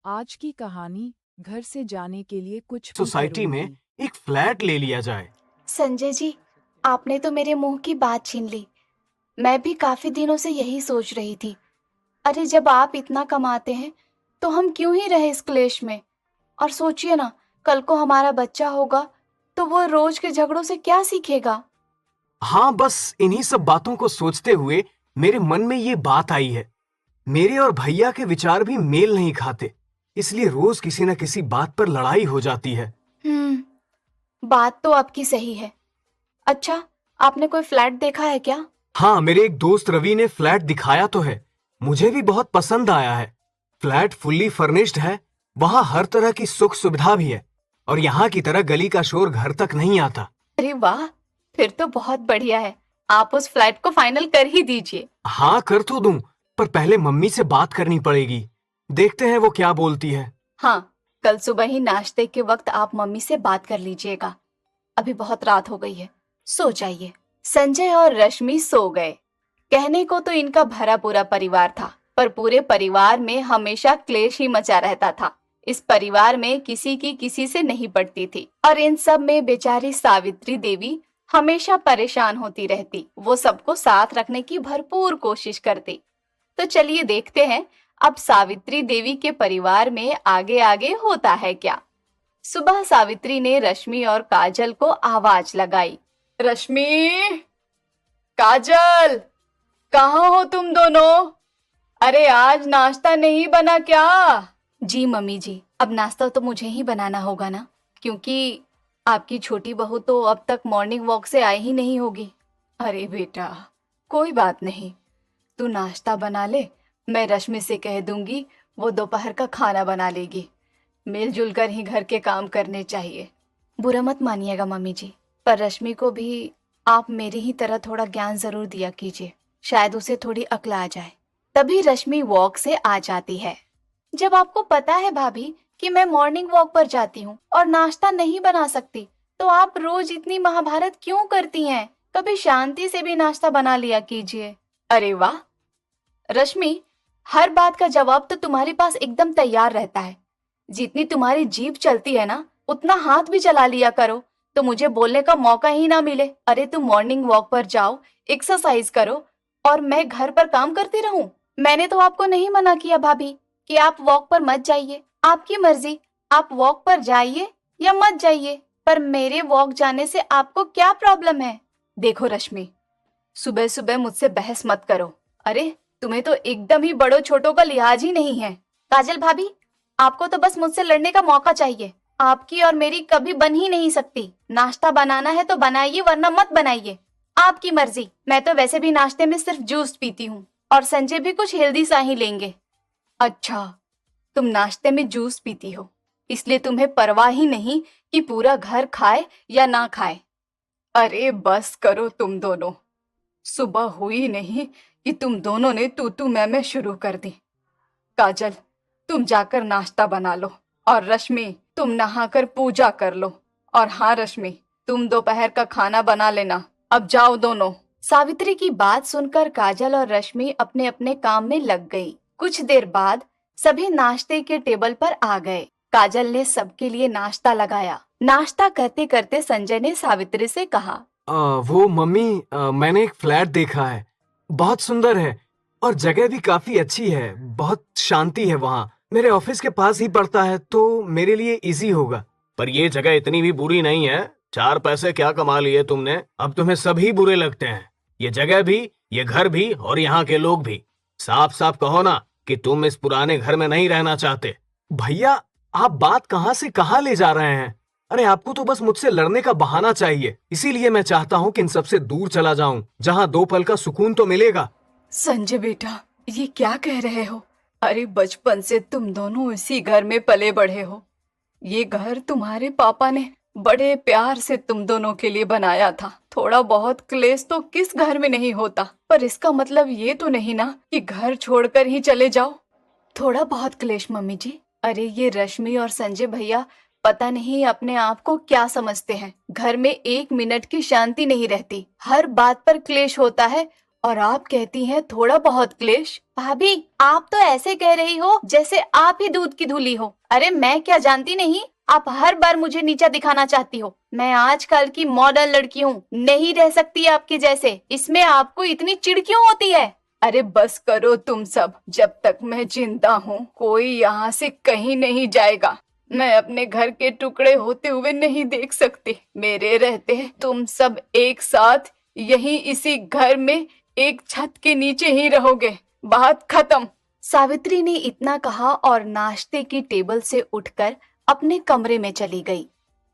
आज की कहानी घर से जाने के लिए कुछ भी सोसाइटी में करूंगी। एक फ्लैट ले लिया जाए। संजय जी, आपने तो मेरे मुंह की बात छीन ली। मैं भी काफी दिनों से यही सोच रही थी। अरे जब आप इतना कमाते हैं तो हम क्यों ही रहे इस क्लेश में। और सोचिए ना, कल को हमारा बच्चा होगा तो वो रोज के झगड़ों से क्या सीखेगा। हाँ, बस इन्हीं सब बातों को सोचते हुए मेरे मन में ये बात आई है। मेरे और भैया के विचार भी मेल नहीं खाते, इसलिए रोज किसी न किसी बात पर लड़ाई हो जाती है। बात तो आपकी सही है। अच्छा, आपने कोई फ्लैट देखा है क्या? हाँ, मेरे एक दोस्त रवि ने फ्लैट दिखाया तो है। मुझे भी बहुत पसंद आया है। फ्लैट फुल्ली फर्निश्ड है, वहाँ हर तरह की सुख सुविधा भी है और यहाँ की तरह गली का शोर घर तक नहीं आता। अरे वाह, फिर तो बहुत बढ़िया है। आप उस फ्लैट को फाइनल कर ही दीजिए। हाँ, कर तो दूं, पर पहले मम्मी से बात करनी पड़ेगी। देखते हैं वो क्या बोलती है। हाँ, कल सुबह ही नाश्ते के वक्त आप मम्मी से बात कर लीजिएगा। अभी बहुत रात हो गई है, सो जाइए। संजय और रश्मि सो गए। कहने को तो इनका भरा पूरा परिवार था, पर पूरे परिवार में हमेशा क्लेश ही मचा रहता था। इस परिवार में किसी की किसी से नहीं पड़ती थी और इन सब में बेचारी सावित्री देवी हमेशा परेशान होती रहती। वो सबको साथ रखने की भरपूर कोशिश करती। तो चलिए देखते हैं अब सावित्री देवी के परिवार में आगे आगे होता है क्या। सुबह सावित्री ने रश्मि और काजल को आवाज लगाई। रश्मि, काजल, कहाँ हो तुम दोनों? अरे आज नाश्ता नहीं बना क्या? जी मम्मी जी, अब नाश्ता तो मुझे ही बनाना होगा ना, क्योंकि आपकी छोटी बहू तो अब तक मॉर्निंग वॉक से आई ही नहीं होगी। अरे बेटा, कोई बात नहीं, तू नाश्ता बना ले। मैं रश्मि से कह दूंगी, वो दोपहर का खाना बना लेगी। मिलजुल कर ही घर के काम करने चाहिए। बुरा मत मानिएगा मम्मी जी, पर रश्मि को भी आप मेरी ही तरह थोड़ा ज्ञान जरूर दिया कीजिए, शायद उसे थोड़ी अक्ल आ जाए। तभी रश्मि वॉक से आ जाती है। जब आपको पता है भाभी कि मैं मॉर्निंग वॉक पर जाती हूँ और नाश्ता नहीं बना सकती, तो आप रोज इतनी महाभारत क्यों करती हैं? कभी शांति से भी नाश्ता बना लिया कीजिए। अरे वाह रश्मि, हर बात का जवाब तो तुम्हारे पास एकदम तैयार रहता है। जितनी तुम्हारी जीभ चलती है ना, उतना हाथ भी चला लिया करो, तो मुझे बोलने का मौका ही ना मिले। अरे तुम मॉर्निंग वॉक पर जाओ, एक्सरसाइज करो और मैं घर पर काम करती रहूं। मैंने तो आपको नहीं मना किया भाभी कि आप वॉक पर मत जाइए। आपकी मर्जी, आप वॉक पर जाइए या मत जाइए, पर मेरे वॉक जाने से आपको क्या प्रॉब्लम है? देखो रश्मि, सुबह सुबह मुझसे बहस मत करो। अरे तुम्हें तो एकदम ही बड़ों छोटों का लिहाज ही नहीं है। काजल भाभी, आपको तो बस मुझसे लड़ने का मौका चाहिए। आपकी और मेरी कभी बन ही नहीं सकती। नाश्ता बनाना है तो बनाइए, वरना मत बनाइए। आपकी मर्जी। मैं तो वैसे भी नाश्ते में सिर्फ जूस पीती हूँ और संजय भी कुछ हेल्दी सा ही लेंगे। अच्छा, तुम नाश्ते में जूस पीती हो, इसलिए तुम्हें परवाह ही नहीं कि पूरा घर खाए या ना खाए। अरे बस करो तुम दोनों, सुबह हुई नहीं कि तुम दोनों ने तू तू मैं शुरू कर दी। काजल, तुम जाकर नाश्ता बना लो और रश्मि, तुम नहाकर पूजा कर लो। और हाँ रश्मि, तुम दोपहर का खाना बना लेना। अब जाओ दोनों। सावित्री की बात सुनकर काजल और रश्मि अपने अपने काम में लग गई। कुछ देर बाद सभी नाश्ते के टेबल पर आ गए। काजल ने सबके लिए नाश्ता लगाया। नाश्ता करते करते संजय ने सावित्री से कहा, वो मम्मी, मैंने एक फ्लैट देखा है, बहुत सुंदर है और जगह भी काफी अच्छी है। बहुत शांति है वहाँ। मेरे ऑफिस के पास ही पड़ता है तो मेरे लिए इजी होगा। पर ये जगह इतनी भी बुरी नहीं है। 4 पैसे क्या कमा लिए तुमने, अब तुम्हें सभी बुरे लगते हैं। ये जगह भी, ये घर भी और यहाँ के लोग भी। साफ साफ कहो ना कि तुम इस पुराने घर में नहीं रहना चाहते। भैया, आप बात कहाँ से कहाँ ले जा रहे हैं? अरे आपको तो बस मुझसे लड़ने का बहाना चाहिए, इसीलिए मैं चाहता हूँ कि इन सबसे दूर चला जाऊं, जहाँ 2 पल का सुकून तो मिलेगा। संजय बेटा, ये क्या कह रहे हो? अरे बचपन से तुम दोनों इसी घर में पले बढ़े हो। ये घर तुम्हारे पापा ने बड़े प्यार से तुम दोनों के लिए बनाया था। थोड़ा बहुत क्लेश तो किस घर में नहीं होता, पर इसका मतलब ये तो नहीं ना कि घर छोड़कर ही चले जाओ। थोड़ा बहुत क्लेश मम्मी जी। अरे ये रश्मि और संजय भैया पता नहीं अपने आप को क्या समझते हैं। घर में 1 मिनट की शांति नहीं रहती, हर बात पर क्लेश होता है और आप कहती हैं थोड़ा बहुत क्लेश। भाभी, आप तो ऐसे कह रही हो जैसे आप ही दूध की धूली हो। अरे मैं क्या जानती नहीं, आप हर बार मुझे नीचा दिखाना चाहती हो। मैं आजकल की मॉडर्न लड़की हूँ, नहीं रह सकती आपके जैसे। इसमें आपको इतनी चिढ़ क्यों होती है? अरे बस करो तुम सब, जब तक मैं जिंदा हूँ कोई यहाँ से कहीं नहीं जाएगा। मैं अपने घर के टुकड़े होते हुए नहीं देख सकती। मेरे रहते तुम सब एक साथ यहीं इसी घर में एक छत के नीचे ही रहोगे। बात खत्म। सावित्री ने इतना कहा और नाश्ते की टेबल से उठकर अपने कमरे में चली गई।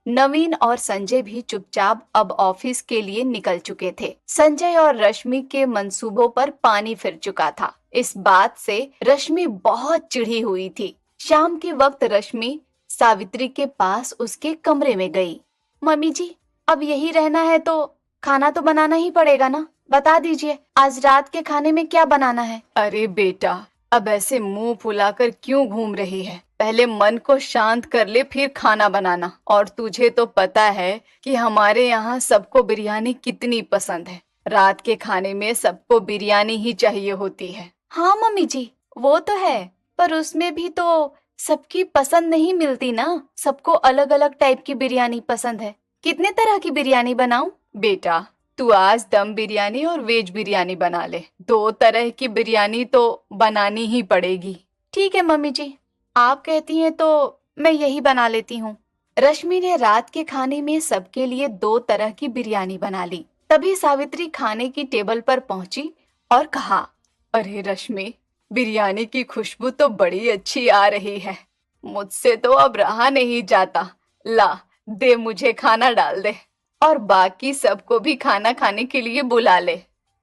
नवीन और संजय भी चुपचाप अब ऑफिस के लिए निकल चुके थे। संजय और रश्मि के मंसूबों पर पानी फिर चुका था। इस बात से रश्मि बहुत चिढ़ी हुई थी। शाम के वक्त रश्मि सावित्री के पास उसके कमरे में गई। मम्मी जी, अब यही रहना है तो खाना तो बनाना ही पड़ेगा ना। बता दीजिए आज रात के खाने में क्या बनाना है। अरे बेटा, अब ऐसे मुंह फुलाकर क्यों घूम रही है? पहले मन को शांत कर ले, फिर खाना बनाना। और तुझे तो पता है कि हमारे यहाँ सबको बिरयानी कितनी पसंद है। रात के खाने में सबको बिरयानी ही चाहिए होती है। हाँ मम्मी जी, वो तो है, पर उसमें भी तो सबकी पसंद नहीं मिलती ना। सबको अलग अलग टाइप की बिरयानी पसंद है। कितने तरह की बिरयानी बनाऊं? बेटा, तू आज दम बिरयानी और वेज बिरयानी बना ले। 2 तरह की बिरयानी तो बनानी ही पड़ेगी। ठीक है मम्मी जी, आप कहती हैं तो मैं यही बना लेती हूँ। रश्मि ने रात के खाने में सबके लिए 2 तरह की बिरयानी बना ली। तभी सावित्री खाने की टेबल पर पहुंची और कहा, अरे रश्मि, बिरयानी की खुशबू तो बड़ी अच्छी आ रही है। मुझसे तो अब रहा नहीं जाता। ला दे, मुझे खाना डाल दे और बाकी सबको भी खाना खाने के लिए बुला ले।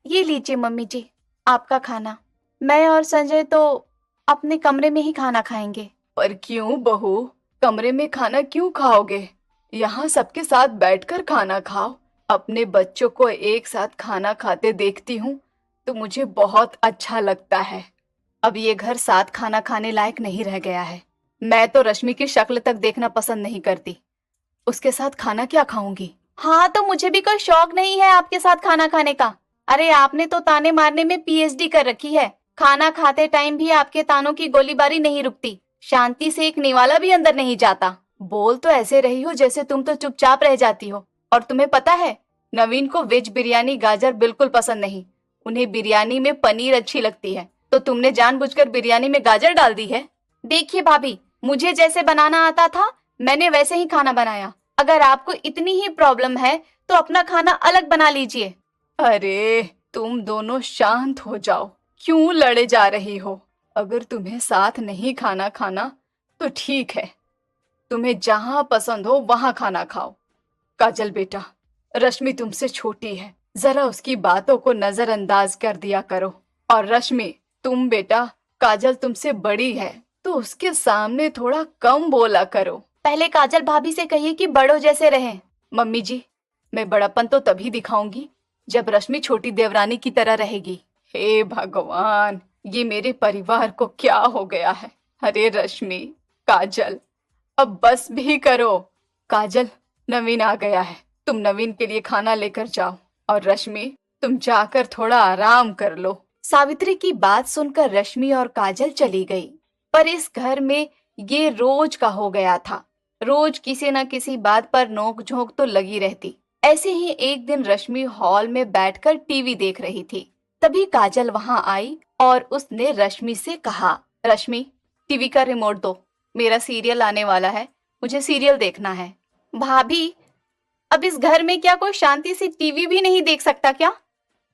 ये लीजिए मम्मी जी, आपका खाना। मैं और संजय तो अपने कमरे में ही खाना खाएंगे। पर क्यों बहू, कमरे में खाना क्यों खाओगे? यहाँ सबके साथ बैठकर खाना खाओ। अपने बच्चों को एक साथ खाना खाते देखती हूँ तो मुझे बहुत अच्छा लगता है। अब ये घर साथ खाना खाने लायक नहीं रह गया है। मैं तो रश्मि की शक्ल तक देखना पसंद नहीं करती। उसके साथ खाना क्या खाऊंगी? हाँ, तो मुझे भी कोई शौक नहीं है आपके साथ खाना खाने का। अरे आपने तो ताने मारने में पीएचडी कर रखी है। खाना खाते टाइम भी आपके तानों की गोलीबारी नहीं रुकती। शांति से एक निवाला भी अंदर नहीं जाता। बोल तो ऐसे रही हो जैसे तुम तो चुपचाप रह जाती हो। और तुम्हें पता है, नवीन को वेज बिरयानी गाजर बिल्कुल पसंद नहीं। उन्हें बिरयानी में पनीर अच्छी लगती है, तो तुमने जानबूझकर बिरयानी में गाजर डाल दी है। देखिए भाभी, मुझे जैसे बनाना आता था मैंने वैसे ही खाना बनाया। अगर आपको इतनी ही प्रॉब्लम है तो अपना खाना अलग बना लीजिए। अरे तुम दोनों शांत हो जाओ, क्यों लड़े जा रही हो? अगर तुम्हें साथ नहीं खाना खाना तो ठीक है, तुम्हें जहां पसंद हो वहां खाना खाओ। काजल बेटा, रश्मि तुमसे छोटी है, जरा उसकी बातों को नजरअंदाज कर दिया करो। और रश्मि, तुम बेटा, काजल तुमसे बड़ी है तो उसके सामने थोड़ा कम बोला करो। पहले काजल भाभी से कहिए कि बड़ों जैसे रहें। मम्मी जी, मैं बड़प्पन तो तभी दिखाऊंगी जब रश्मि छोटी देवरानी की तरह रहेगी। हे भगवान, ये मेरे परिवार को क्या हो गया है? अरे रश्मि, काजल, अब बस भी करो। काजल, नवीन आ गया है, तुम नवीन के लिए खाना लेकर जाओ। और रश्मि, तुम जाकर थोड़ा आराम कर लो। सावित्री की बात सुनकर रश्मि और काजल चली गई। पर इस घर में ये रोज का हो गया था। रोज किसी न किसी बात पर नोक झोंक तो लगी रहती। ऐसे ही एक दिन रश्मि हॉल में बैठकर टीवी देख रही थी। तभी काजल वहां आई और उसने रश्मि से कहा, रश्मि, टीवी का रिमोट दो, मेरा सीरियल आने वाला है, मुझे सीरियल देखना है। भाभी, अब इस घर में क्या कोई शांति से टीवी भी नहीं देख सकता क्या?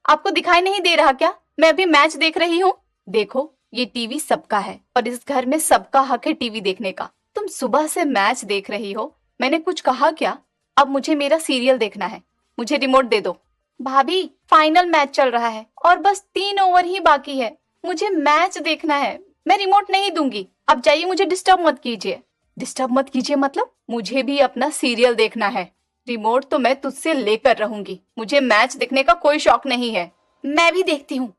आपको दिखाई नहीं दे रहा क्या? मैं अभी मैच देख रही हूँ। देखो, ये टीवी सबका है और इस घर में सबका हक है टीवी देखने का। तुम सुबह से मैच देख रही हो, मैंने कुछ कहा क्या? अब मुझे मेरा सीरियल देखना है, मुझे रिमोट दे दो। भाभी, फाइनल मैच चल रहा है और बस 3 ओवर ही बाकी है, मुझे मैच देखना है, मैं रिमोट नहीं दूंगी। अब जाइए, मुझे डिस्टर्ब मत कीजिए। डिस्टर्ब मत कीजिए मतलब? मुझे भी अपना सीरियल देखना है। रिमोट तो मैं तुझसे लेकर रहूंगी, मुझे मैच देखने का कोई शौक नहीं है। मैं भी देखती हूँ,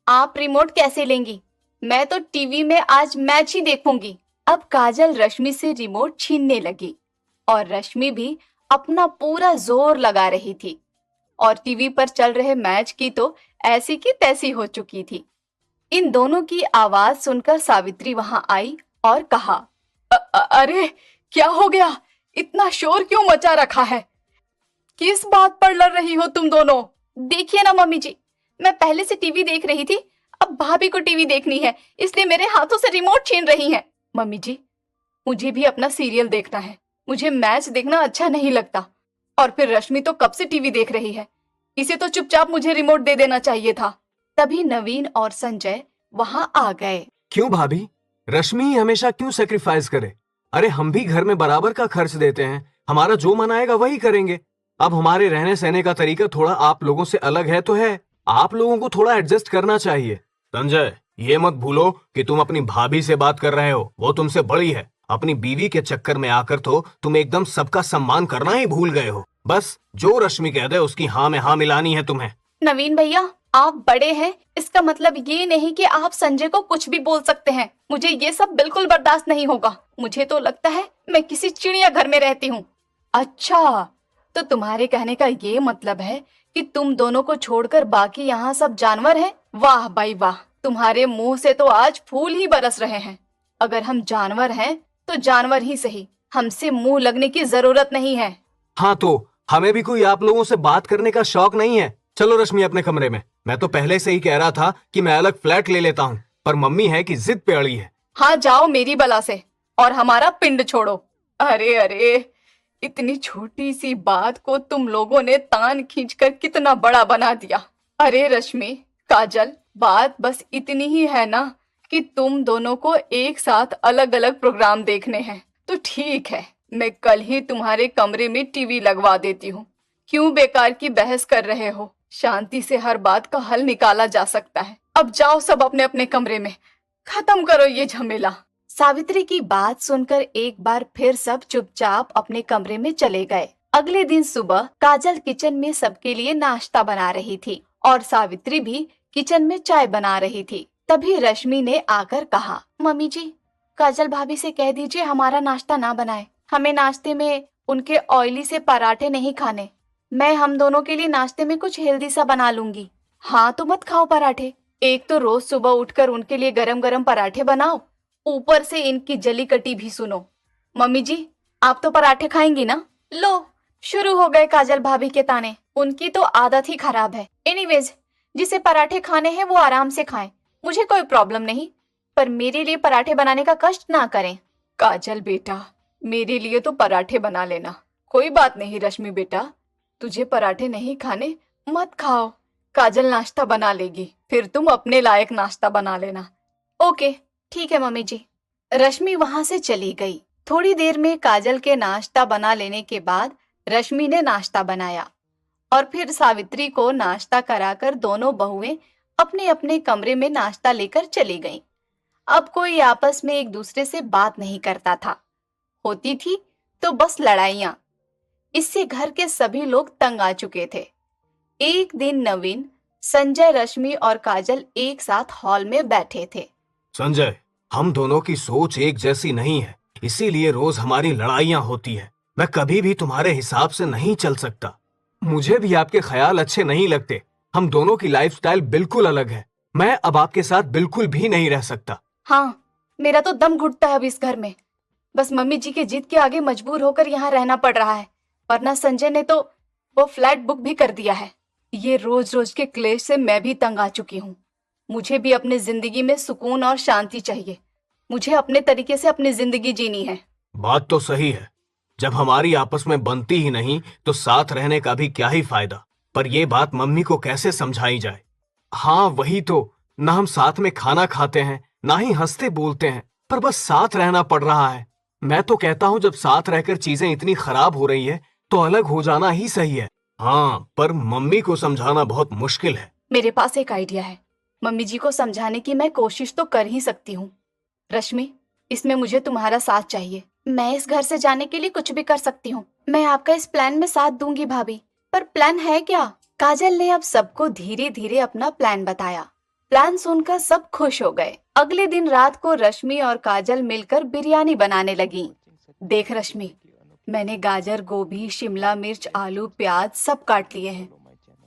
आप रिमोट कैसे लेंगी? मैं तो टीवी में आज मैच ही देखूंगी। अब काजल रश्मि से रिमोट छीनने लगी और रश्मि भी अपना पूरा जोर लगा रही थी। और टीवी पर चल रहे मैच की तो ऐसी की तैसी हो चुकी थी। इन दोनों की आवाज सुनकर सावित्री वहां आई और कहा, अरे क्या हो गया? इतना शोर क्यों मचा रखा है? किस बात पर लड़ रही हो तुम दोनों? देखिए ना मम्मी जी, मैं पहले से टीवी देख रही थी, अब भाभी को टीवी देखनी है, इसलिए मेरे हाथों से रिमोट छीन रही हैं। मम्मी जी, मुझे भी अपना सीरियल देखना है, मुझे मैच देखना अच्छा नहीं लगता। और फिर रश्मि तो कब से टीवी देख रही है, इसे तो चुपचाप मुझे रिमोट दे देना चाहिए था। तभी नवीन और संजय वहां आ गए। क्यों भाभी, रश्मि ही हमेशा क्यों सेक्रीफाइस करे? अरे हम भी घर में बराबर का खर्च देते हैं, हमारा जो मन आएगा वही करेंगे। अब हमारे रहने सहने का तरीका थोड़ा आप लोगों से अलग है तो है, आप लोगों को थोड़ा एडजस्ट करना चाहिए। संजय, ये मत भूलो कि तुम अपनी भाभी से बात कर रहे हो, वो तुमसे बड़ी है। अपनी बीवी के चक्कर में आकर तो तुम एकदम सबका सम्मान करना ही भूल गए हो। बस जो रश्मि कह दे उसकी हाँ में हाँ मिलानी है तुम्हें। नवीन भैया, आप बड़े हैं, इसका मतलब ये नहीं कि आप संजय को कुछ भी बोल सकते हैं। मुझे ये सब बिल्कुल बर्दाश्त नहीं होगा। मुझे तो लगता है मैं किसी चिड़िया घर में रहती हूँ। अच्छा, तो तुम्हारे कहने का ये मतलब है कि तुम दोनों को छोड़कर बाकी यहाँ सब जानवर हैं? वाह भाई वाह, तुम्हारे मुंह से तो आज फूल ही बरस रहे हैं। अगर हम जानवर हैं तो जानवर ही सही, हमसे मुंह लगने की जरूरत नहीं है। हाँ तो हमें भी कोई आप लोगों से बात करने का शौक नहीं है। चलो रश्मि अपने कमरे में। मैं तो पहले से ही कह रहा था कि मैं अलग फ्लैट ले लेता हूँ, पर मम्मी है कि जिद पे अड़ी है। हाँ जाओ मेरी बला से, और हमारा पिंड छोड़ो। अरे अरे, इतनी छोटी सी बात को तुम लोगों ने तान खींचकर कितना बड़ा बना दिया। अरे रश्मि, काजल, बात बस इतनी ही है ना कि तुम दोनों को एक साथ अलग अलग प्रोग्राम देखने हैं। तो ठीक है, मैं कल ही तुम्हारे कमरे में टीवी लगवा देती हूँ। क्यों बेकार की बहस कर रहे हो? शांति से हर बात का हल निकाला जा सकता है। अब जाओ सब अपने अपने कमरे में, खत्म करो ये झमेला। सावित्री की बात सुनकर एक बार फिर सब चुपचाप अपने कमरे में चले गए। अगले दिन सुबह काजल किचन में सबके लिए नाश्ता बना रही थी और सावित्री भी किचन में चाय बना रही थी। तभी रश्मि ने आकर कहा, मम्मी जी, काजल भाभी से कह दीजिए हमारा नाश्ता ना बनाए। हमें नाश्ते में उनके ऑयली से पराठे नहीं खाने। मैं हम दोनों के लिए नाश्ते में कुछ हेल्दी सा बना लूंगी। हाँ तो मत खाओ पराठे। एक तो रोज सुबह उठकर उनके लिए गरम गरम पराठे बनाओ, ऊपर से इनकी जली कटी भी सुनो। मम्मी जी, आप तो पराठे खाएंगी ना? लो, शुरू हो गए काजल भाभी के ताने। उनकी तो आदत ही खराब है। एनीवेज, जिसे पराठे खाने हैं वो आराम से खाएं, मुझे कोई प्रॉब्लम नहीं, पर मेरे लिए पराठे बनाने का कष्ट ना करें। काजल बेटा, मेरे लिए तो पराठे बना लेना। कोई बात नहीं रश्मि बेटा, तुझे पराठे नहीं खाने, मत खाओ। काजल नाश्ता बना लेगी, फिर तुम अपने लायक नाश्ता बना लेना। ओके ठीक है मम्मी जी। रश्मि वहां से चली गई। थोड़ी देर में काजल के नाश्ता बना लेने के बाद रश्मि ने नाश्ता बनाया और फिर सावित्री को नाश्ता कराकर दोनों बहुएं अपने अपने कमरे में नाश्ता लेकर चली गईं। अब कोई आपस में एक दूसरे से बात नहीं करता था, होती थी तो बस लड़ाइयां। इससे घर के सभी लोग तंग आ चुके थे। एक दिन नवीन, संजय, रश्मि और काजल एक साथ हॉल में बैठे थे। संजय, हम दोनों की सोच एक जैसी नहीं है, इसीलिए रोज हमारी लड़ाइयाँ होती है। मैं कभी भी तुम्हारे हिसाब से नहीं चल सकता। मुझे भी आपके ख्याल अच्छे नहीं लगते। हम दोनों की लाइफस्टाइल बिल्कुल अलग है। मैं अब आपके साथ बिल्कुल भी नहीं रह सकता। हाँ, मेरा तो दम घुटता है अब इस घर में। बस मम्मी जी के जिद के आगे मजबूर होकर यहाँ रहना पड़ रहा है, वरना संजय ने तो वो फ्लैट बुक भी कर दिया है। ये रोज रोज के क्लेश से मैं भी तंग आ चुकी हूँ। मुझे भी अपनी जिंदगी में सुकून और शांति चाहिए। मुझे अपने तरीके से अपनी जिंदगी जीनी है। बात तो सही है, जब हमारी आपस में बनती ही नहीं तो साथ रहने का भी क्या ही फायदा। पर ये बात मम्मी को कैसे समझाई जाए? हाँ वही तो, ना हम साथ में खाना खाते हैं, ना ही हंसते बोलते हैं, पर बस साथ रहना पड़ रहा है। मैं तो कहता हूँ जब साथ रहकर चीजें इतनी खराब हो रही है तो अलग हो जाना ही सही है। हाँ, पर मम्मी को समझाना बहुत मुश्किल है। मेरे पास एक आइडिया है। मम्मी जी को समझाने की मैं कोशिश तो कर ही सकती हूँ। रश्मि, इसमें मुझे तुम्हारा साथ चाहिए। मैं इस घर से जाने के लिए कुछ भी कर सकती हूँ। मैं आपका इस प्लान में साथ दूंगी भाभी। पर प्लान है क्या? काजल ने अब सबको धीरे धीरे अपना प्लान बताया। प्लान सुनकर सब खुश हो गए। अगले दिन रात को रश्मि और काजल मिलकर बिरयानी बनाने लगी। देख रश्मि, मैंने गाजर, गोभी, शिमला मिर्च, आलू, प्याज सब काट लिए हैं।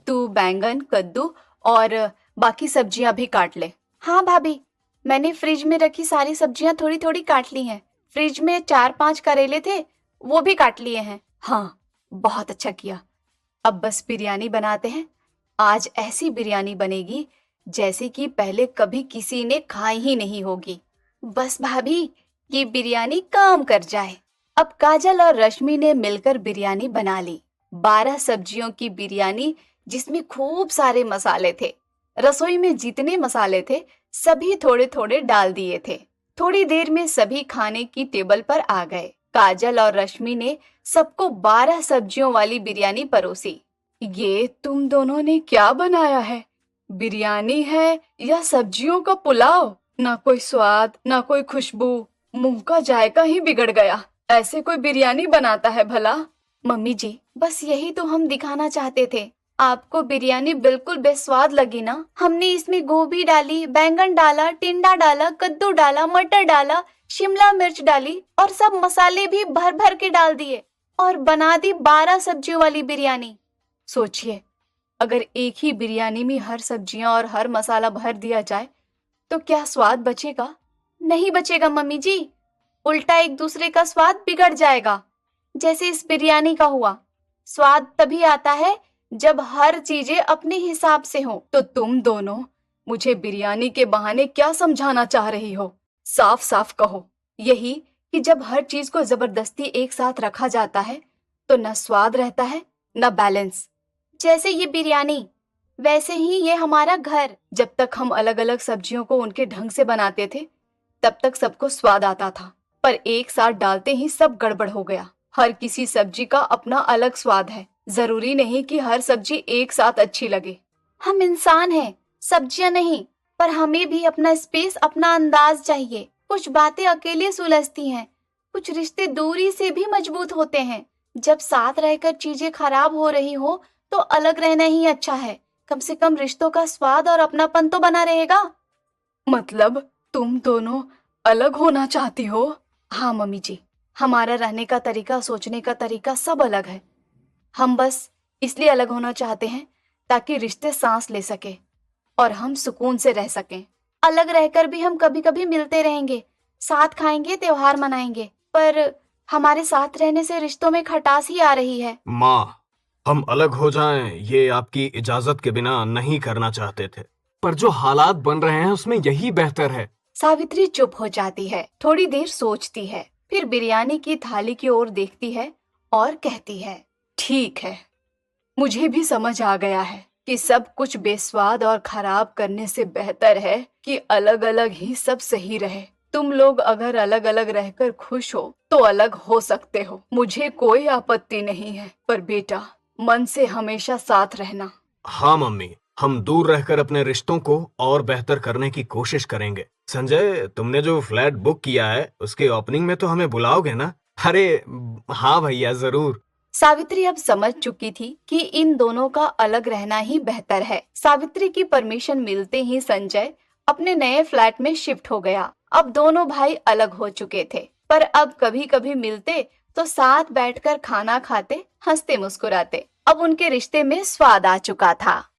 तू बैंगन, कद्दू और बाकी सब्जियां भी काट ले। हाँ भाभी, मैंने फ्रिज में रखी सारी सब्जियां थोड़ी थोड़ी काट ली हैं। फ्रिज में 4-5 करेले थे, वो भी काट लिए हैं। हाँ, बहुत अच्छा किया। अब बस बिरयानी बनाते हैं। आज ऐसी बिरयानी बनेगी जैसे कि पहले कभी किसी ने खाई ही नहीं होगी। बस भाभी, ये बिरयानी काम कर जाए। अब काजल और रश्मि ने मिलकर बिरयानी बना ली। 12 सब्जियों की बिरयानी जिसमें खूब सारे मसाले थे। रसोई में जितने मसाले थे सभी थोड़े थोड़े डाल दिए थे। थोड़ी देर में सभी खाने की टेबल पर आ गए। काजल और रश्मि ने सबको 12 सब्जियों वाली बिरयानी परोसी। ये तुम दोनों ने क्या बनाया है? बिरयानी है या सब्जियों का पुलाव? ना कोई स्वाद, ना कोई खुशबू, मुंह का जायका ही बिगड़ गया। ऐसे कोई बिरयानी बनाता है भला? मम्मी जी, बस यही तो हम दिखाना चाहते थे। आपको बिरयानी बिल्कुल बेस्वाद लगी ना? हमने इसमें गोभी डाली, बैंगन डाला, टिंडा डाला, कद्दू डाला, मटर डाला, शिमला मिर्च डाली और सब मसाले भी भर भर के डाल दिए और बना दी 12 सब्जियों वाली बिरयानी। सोचिए, अगर एक ही बिरयानी में हर सब्जियां और हर मसाला भर दिया जाए तो क्या स्वाद बचेगा? नहीं बचेगा मम्मी जी, उल्टा एक दूसरे का स्वाद बिगड़ जाएगा, जैसे इस बिरयानी का हुआ। स्वाद तभी आता है जब हर चीजें अपने हिसाब से हो। तो तुम दोनों मुझे बिरयानी के बहाने क्या समझाना चाह रही हो? साफ साफ कहो। यही कि जब हर चीज को जबरदस्ती एक साथ रखा जाता है तो न स्वाद रहता है न बैलेंस। जैसे ये बिरयानी, वैसे ही ये हमारा घर। जब तक हम अलग अलग सब्जियों को उनके ढंग से बनाते थे तब तक सबको स्वाद आता था, पर एक साथ डालते ही सब गड़बड़ हो गया। हर किसी सब्जी का अपना अलग स्वाद है। जरूरी नहीं कि हर सब्जी एक साथ अच्छी लगे। हम इंसान हैं, सब्जियां नहीं, पर हमें भी अपना स्पेस, अपना अंदाज चाहिए। कुछ बातें अकेले सुलझती हैं, कुछ रिश्ते दूरी से भी मजबूत होते हैं। जब साथ रहकर चीजें खराब हो रही हो तो अलग रहना ही अच्छा है। कम से कम रिश्तों का स्वाद और अपनापन तो बना रहेगा। मतलब तुम दोनों अलग होना चाहती हो? हाँ मम्मी जी, हमारा रहने का तरीका, सोचने का तरीका सब अलग है। हम बस इसलिए अलग होना चाहते हैं ताकि रिश्ते सांस ले सके और हम सुकून से रह सकें। अलग रहकर भी हम कभी कभी मिलते रहेंगे, साथ खाएंगे, त्योहार मनाएंगे, पर हमारे साथ रहने से रिश्तों में खटास ही आ रही है। माँ, हम अलग हो जाएं ये आपकी इजाजत के बिना नहीं करना चाहते थे, पर जो हालात बन रहे हैं उसमें यही बेहतर है। सावित्री चुप हो जाती है, थोड़ी देर सोचती है, फिर बिरयानी की थाली की ओर देखती है और कहती है, ठीक है, मुझे भी समझ आ गया है कि सब कुछ बेस्वाद और खराब करने से बेहतर है कि अलग अलग ही सब सही रहे। तुम लोग अगर अलग अलग रहकर खुश हो तो अलग हो सकते हो, मुझे कोई आपत्ति नहीं है, पर बेटा मन से हमेशा साथ रहना। हाँ मम्मी, हम दूर रहकर अपने रिश्तों को और बेहतर करने की कोशिश करेंगे। संजय, तुमने जो फ्लैट बुक किया है उसके ओपनिंग में तो हमें बुलाओगे ना? अरे हाँ भैया, जरूर। सावित्री अब समझ चुकी थी कि इन दोनों का अलग रहना ही बेहतर है। सावित्री की परमिशन मिलते ही संजय अपने नए फ्लैट में शिफ्ट हो गया। अब दोनों भाई अलग हो चुके थे, पर अब कभी कभी मिलते तो साथ बैठकर खाना खाते, हंसते मुस्कुराते। अब उनके रिश्ते में स्वाद आ चुका था।